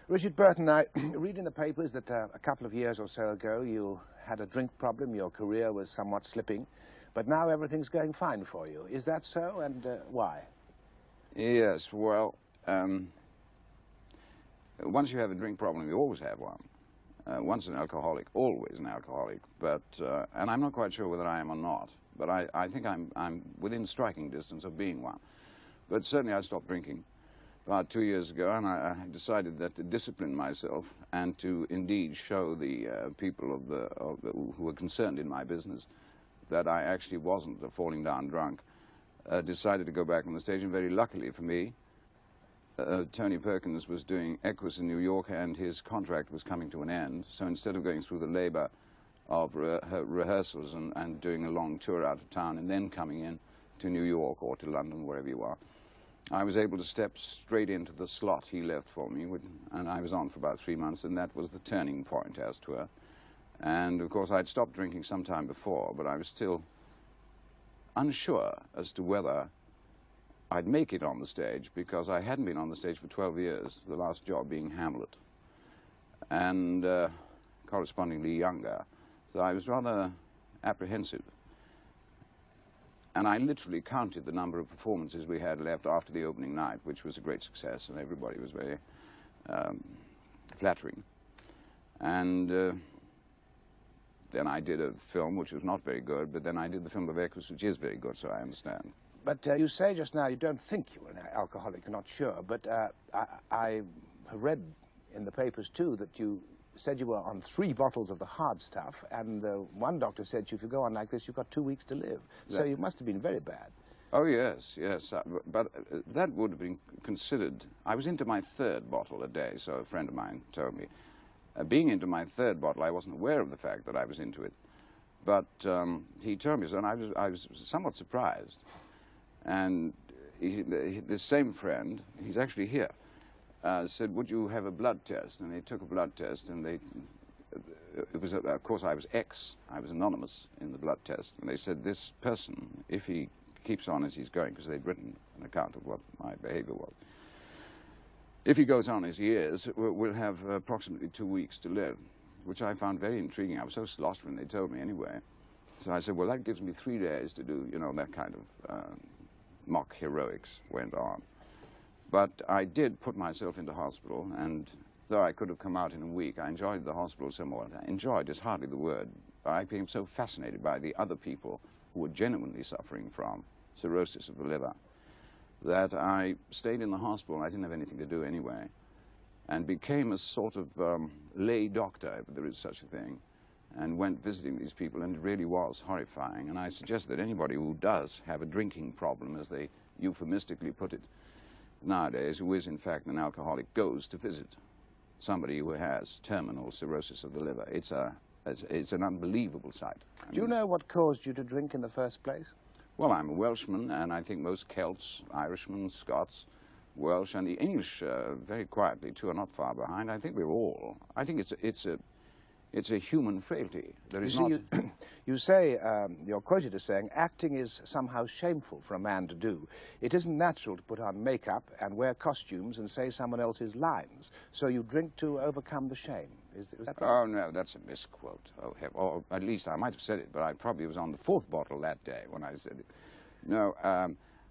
Richard Burton, I read in the papers that a couple of years or so ago you had a drink problem, your career was somewhat slipping, but now everything's going fine for you. Is that so, and why? Yes, well, once you have a drink problem, you always have one. Once an alcoholic, always an alcoholic. But, and I'm not quite sure whether I am or not, but I think I'm within striking distance of being one. But certainly I stopped drinking about 2 years ago, and I decided that to discipline myself and to indeed show the people who were concerned in my business that I actually wasn't a falling down drunk, decided to go back on the stage, and very luckily for me, Tony Perkins was doing Equus in New York, and his contract was coming to an end. So instead of going through the labor of rehearsals and doing a long tour out of town and then coming in to New York or to London, wherever you are, I was able to step straight into the slot he left for me, and I was on for about 3 months, and that was the turning point, as 'twere. And of course I'd stopped drinking some time before, but I was still unsure as to whether I'd make it on the stage, because I hadn't been on the stage for 12 years, the last job being Hamlet, and correspondingly younger. So I was rather apprehensive. And I literally counted the number of performances we had left after the opening night, which was a great success, and everybody was very flattering. And then I did a film which was not very good, but then I did the film of Equus, which is very good, so I understand. But you say just now you don't think you were an alcoholic, you're not sure, but I have read in the papers too that you said you were on 3 bottles of the hard stuff, and one doctor said if you go on like this, you've got 2 weeks to live. So you must have been very bad. Oh, yes, yes. But that would have been considered. I was into my 3rd bottle a day, so a friend of mine told me. Being into my 3rd bottle, I wasn't aware of the fact that I was into it. But he told me so, and I was somewhat surprised. And this same friend, he's actually here, said, would you have a blood test? And they took a blood test, and it was, of course, I was anonymous in the blood test, and they said, this person, if he keeps on as he's going, because they'd written an account of what my behavior was, if he goes on as he is, we'll have approximately 2 weeks to live, which I found very intriguing. I was so lost when they told me anyway. So I said, well, that gives me 3 days to do, you know, that kind of mock heroics went on. But I did put myself into hospital, and though I could have come out in a week, I enjoyed the hospital so much. Enjoyed is hardly the word. I became so fascinated by the other people who were genuinely suffering from cirrhosis of the liver that I stayed in the hospital, and I didn't have anything to do anyway, and became a sort of lay doctor, if there is such a thing, and went visiting these people, and it really was horrifying. And I suggest that anybody who does have a drinking problem, as they euphemistically put it nowadays, who is in fact an alcoholic, goes to visit somebody who has terminal cirrhosis of the liver. It's an unbelievable sight. Do you know what caused you to drink in the first place? Well, I'm a Welshman, and I think most Celts, Irishmen, Scots, Welsh, and the English, very quietly too, are not far behind. I think we're all. I think it's a human frailty. There is not. You say, you're quoted as saying, acting is somehow shameful for a man to do. It isn't natural to put on makeup and wear costumes and say someone else's lines. So you drink to overcome the shame. Is that right? Oh, no, that's a misquote. Oh, or at least I might have said it, but I probably was on the 4th bottle that day when I said it. No,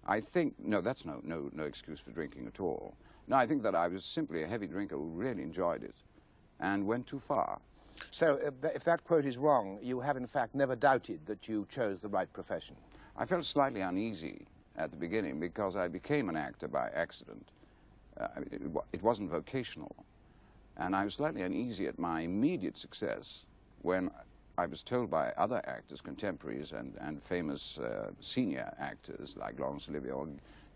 I think, no, that's no excuse for drinking at all. No, I think that I was simply a heavy drinker who really enjoyed it and went too far. So if that quote is wrong, you have in fact never doubted that you chose the right profession? I felt slightly uneasy at the beginning because I became an actor by accident. It wasn't vocational. And I was slightly uneasy at my immediate success when I was told by other actors, contemporaries and famous senior actors like Laurence Olivier or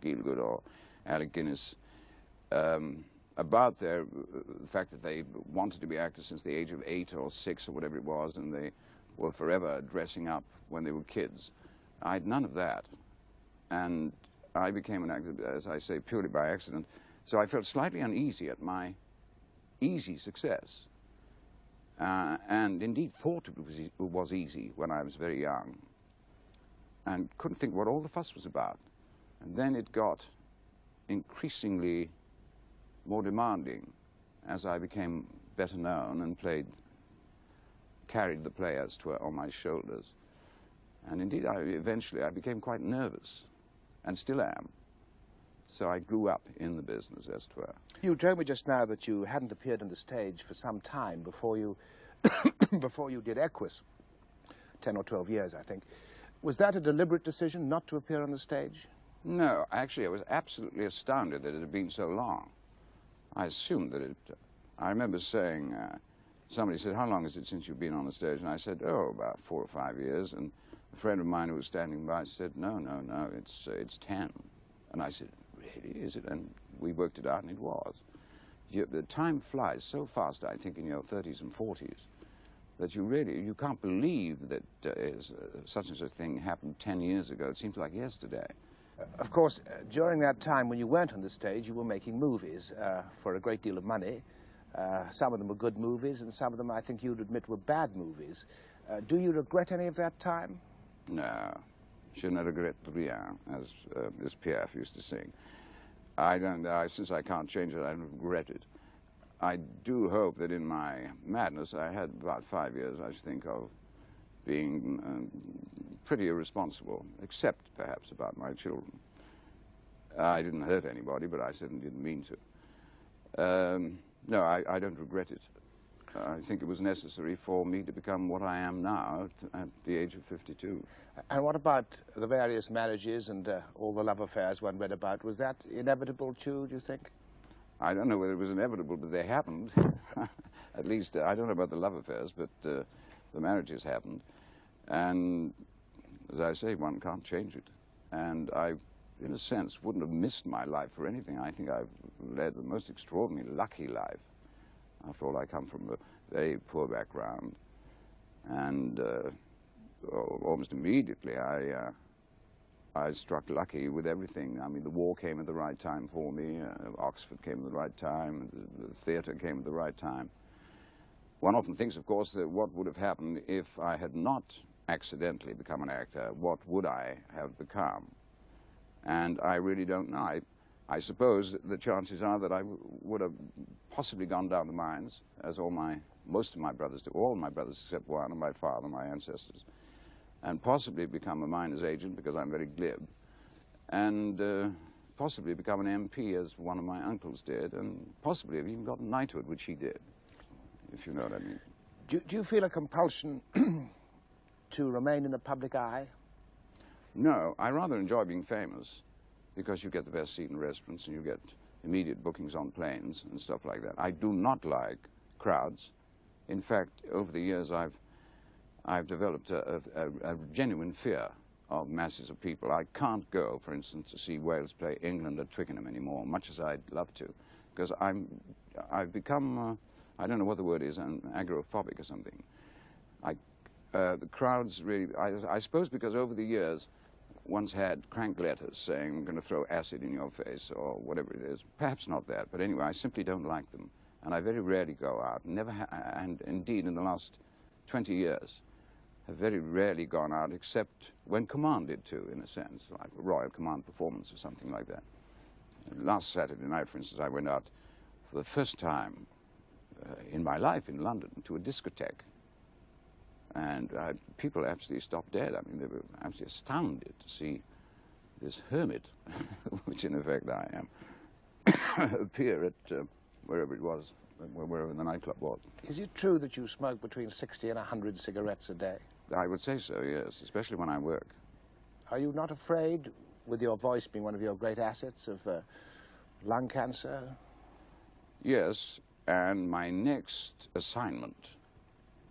Gielgud or Alec Guinness, about the fact that they wanted to be actors since the age of 8 or 6 or whatever it was, and they were forever dressing up when they were kids. I had none of that, and I became an actor, as I say, purely by accident. So I felt slightly uneasy at my easy success, and indeed thought it was easy when I was very young, and couldn't think what all the fuss was about. And then it got increasingly more demanding, as I became better known and carried the players on my shoulders. And indeed, eventually I became quite nervous, and still am. So I grew up in the business, as it were. You told me just now that you hadn't appeared on the stage for some time before you, before you did Equus, 10 or 12 years, I think. Was that a deliberate decision not to appear on the stage? No, actually, I was absolutely astounded that it had been so long. I assumed that it... I remember saying, somebody said, "How long is it since you've been on the stage?" And I said, "Oh, about 4 or 5 years." And a friend of mine who was standing by said, "No, it's 10. And I said, "Really, is it?" And we worked it out, and it was. The time flies so fast, I think, in your 30s and 40s, that you can't believe that such and such a thing happened 10 years ago. It seems like yesterday. Of course, during that time when you weren't on the stage, you were making movies for a great deal of money. Some of them were good movies, and some of them, I think you'd admit, were bad movies. Do you regret any of that time? No. Je ne regrette rien, as Piaf used to sing. I don't, since I can't change it, I don't regret it. I do hope that in my madness, I had about 5 years, I think, of being pretty irresponsible, except perhaps about my children. I didn't hurt anybody, but I certainly didn't mean to. No, I don't regret it. I think it was necessary for me to become what I am now at the age of 52. And what about the various marriages and all the love affairs one read about? Was that inevitable too, do you think? I don't know whether it was inevitable, but they happened. At least, I don't know about the love affairs, but the marriages happened. And, as I say, one can't change it. And I, in a sense, wouldn't have missed my life for anything. I think I've led the most extraordinarily lucky life. After all, I come from a very poor background. And almost immediately, I struck lucky with everything. I mean, the war came at the right time for me. Oxford came at the right time. The theatre came at the right time. One often thinks, of course, that what would have happened if I had not accidentally become an actor. What would I have become? And I really don't know. I suppose the chances are that I would have possibly gone down the mines, as most of my brothers do, all my brothers except one, and my father, my ancestors, and possibly become a miner's agent because I'm very glib, and possibly become an MP as one of my uncles did, and possibly have even gotten knighthood, which he did, if you know what I mean. Do you feel a compulsion to remain in the public eye? No, I rather enjoy being famous, because you get the best seat in restaurants and you get immediate bookings on planes and stuff like that. I do not like crowds. In fact, over the years, I've developed a genuine fear of masses of people. I can't go, for instance, to see Wales play England at Twickenham anymore, much as I'd love to, because I've become, I don't know what the word is, an agoraphobic or something. The crowds really, I suppose because over the years, once had crank letters saying, "I'm going to throw acid in your face," or whatever it is. Perhaps not that, but anyway, I simply don't like them. And I very rarely go out, and indeed in the last 20 years, have very rarely gone out except when commanded to, in a sense, like a Royal Command performance or something like that. Last Saturday night, for instance, I went out for the first time in my life in London to a discotheque. And people absolutely stopped dead. I mean, they were absolutely astounded to see this hermit, which in effect I am, appear at wherever it was, wherever the nightclub was. Is it true that you smoke between 60 and 100 cigarettes a day? I would say so, yes, especially when I work. Are you not afraid, with your voice being one of your great assets, of lung cancer? Yes, and my next assignment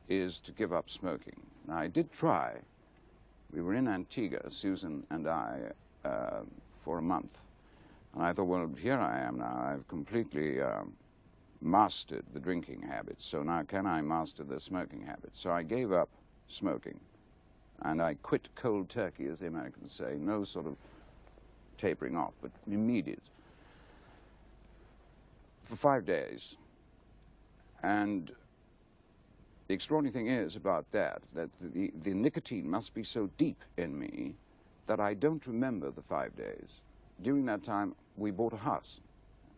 is to give up smoking. Now, I did try. We were in Antigua, Susan and I, for a month. And I thought, well, here I am now. I've completely mastered the drinking habit. So now can I master the smoking habit? So I gave up smoking. And I quit cold turkey, as the Americans say. No sort of tapering off, but immediate. For 5 days. And the extraordinary thing is about that the nicotine must be so deep in me that I don't remember the 5 days. During that time, we bought a house,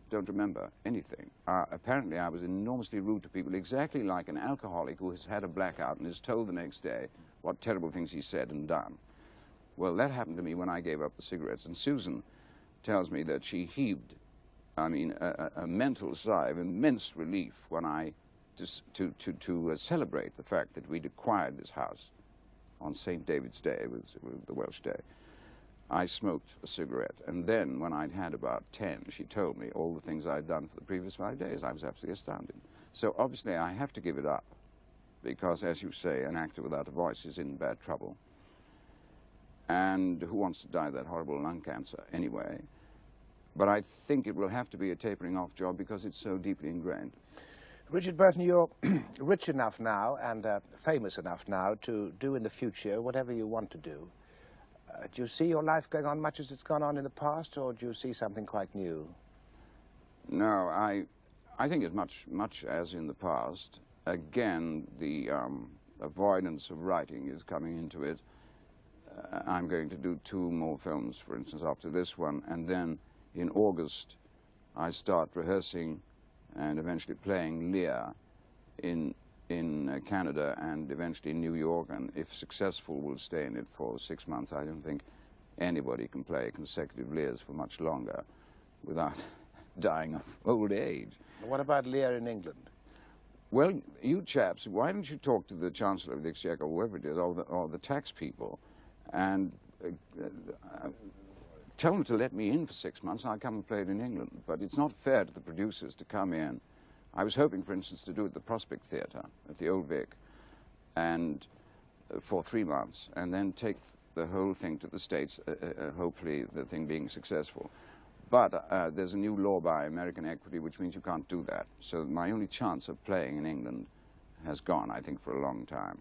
don't remember anything. Apparently, I was enormously rude to people, exactly like an alcoholic who has had a blackout and is told the next day what terrible things he said and done. Well, that happened to me when I gave up the cigarettes, and Susan tells me that she heaved, I mean, a mental sigh of immense relief when I, to celebrate the fact that we'd acquired this house on St. David's Day, it was the Welsh day. I smoked a cigarette, and then when I'd had about 10, she told me all the things I'd done for the previous 5 days. I was absolutely astounded. So obviously I have to give it up, because, as you say, an actor without a voice is in bad trouble. And who wants to die of that horrible lung cancer anyway? But I think it will have to be a tapering off job because it's so deeply ingrained. Richard Burton, you're rich enough now and famous enough now to do in the future whatever you want to do. Do you see your life going on much as it's gone on in the past, or do you see something quite new? No, I think as much as in the past. Again, the avoidance of writing is coming into it. I'm going to do 2 more films, for instance, after this one, and then in August I start rehearsing and eventually playing Lear in Canada and eventually in New York, and if successful will stay in it for 6 months. I don't think anybody can play consecutive Lears for much longer without dying of old age. What about Lear in England? Well, you chaps, why don't you talk to the Chancellor of the Exchequer, or whoever it is, or the tax people, and tell them to let me in for 6 months and I'll come and play it in England. But it's not fair to the producers to come in. I was hoping, for instance, to do it at the Prospect Theatre at the Old Vic, and for 3 months, and then take the whole thing to the States, hopefully the thing being successful. But there's a new law by American Equity which means you can't do that. So my only chance of playing in England has gone, I think, for a long time.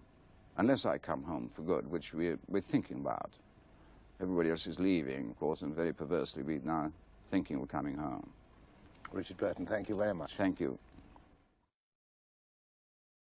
Unless I come home for good, which we're thinking about. Everybody else is leaving, of course, and very perversely we're now thinking we're coming home. Richard Burton, thank you very much. Thank you.